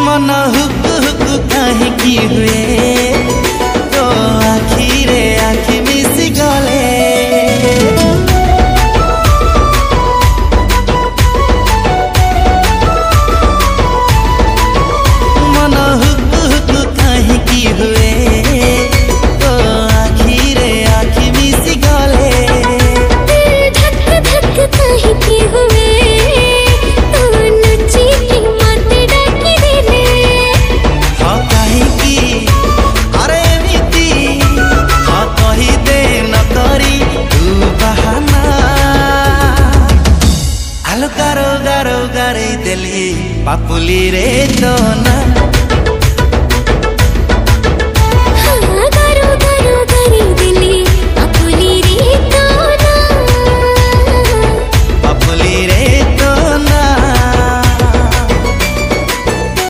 मन hook hook काहेकि हुए तो आखिरे आखि मिसी गले मन हुक हुक काहेकि हुए तो आखिरे आखि मिसी गले धक धक काहेकि हुए गारो गारो गारे दिली पापुली रे